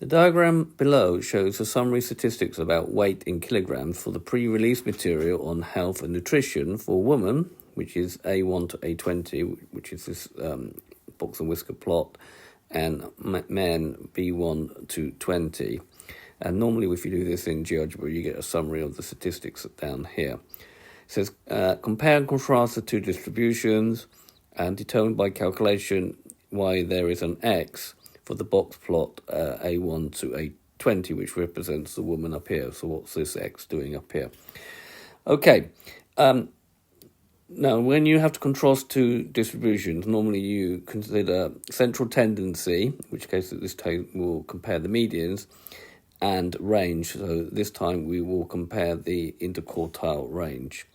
The diagram below shows the summary statistics about weight in kilograms for the pre-release material on health and nutrition for women, which is A1 to A20, which is this box and whisker plot, and men B1 to 20. And normally if you do this in GeoGebra, you get a summary of the statistics down here. It says, compare and contrast the two distributions and determine by calculation why there is an X for the box plot A1 to A20, which represents the woman up here. So what's this X doing up here? Okay. Now, when you have to contrast two distributions, normally you consider central tendency, in which case this table will compare the medians, and range. So this time we will compare the interquartile range.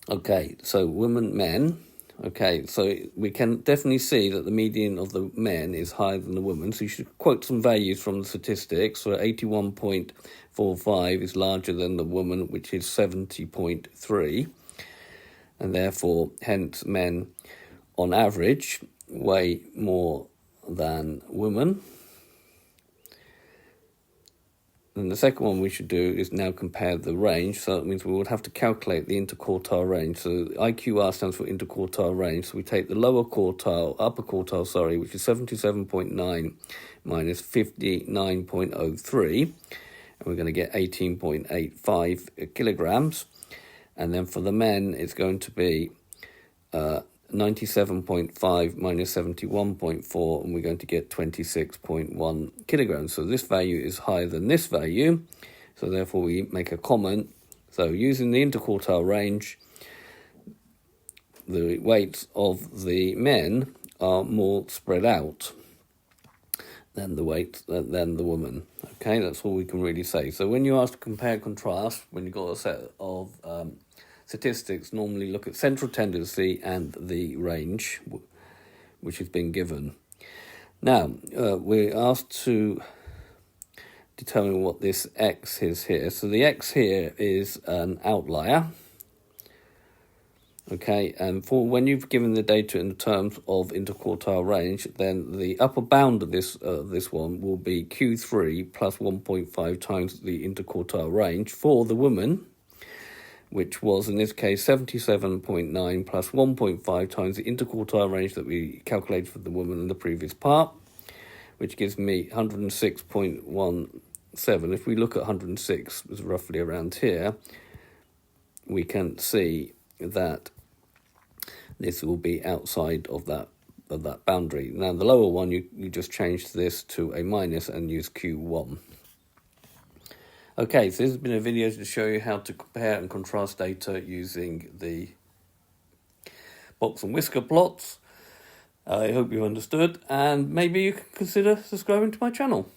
Okay, so women, men. Okay, so we can definitely see that the median of the men is higher than the women. So you should quote some values from the statistics. So 81.45 is larger than the woman, which is 70.3. And therefore, hence, men on average weigh more than women. And the second one we should do is now compare the range. So that means we would have to calculate the interquartile range. So IQR stands for interquartile range. So we take the upper quartile, which is 77.9 minus 59.03. And we're going to get 18.85 kilograms. And then for the men, it's going to be 97.5 minus 71.4, and we're going to get 26.1 kilograms. So this value is higher than this value, so therefore we make a comment. So using the interquartile range, the weights of the men are more spread out than the weight than the woman. Okay, that's all we can really say. So when you ask to compare and contrast, when you've got a set of statistics, normally look at central tendency and the range which has been given. Now, we're asked to determine what this X is here. So the X here is an outlier. Okay, and for when you've given the data in terms of interquartile range, then the upper bound of this one will be Q3 plus 1.5 times the interquartile range for the woman, which was in this case 77.9 plus 1.5 times the interquartile range that we calculated for the woman in the previous part, which gives me 106.17. If we look at 106, it's roughly around here, we can see that this will be outside of that boundary. Now the lower one, you just change this to a minus and use Q1. Okay, so this has been a video to show you how to compare and contrast data using the box and whisker plots. I hope you understood, and maybe you can consider subscribing to my channel.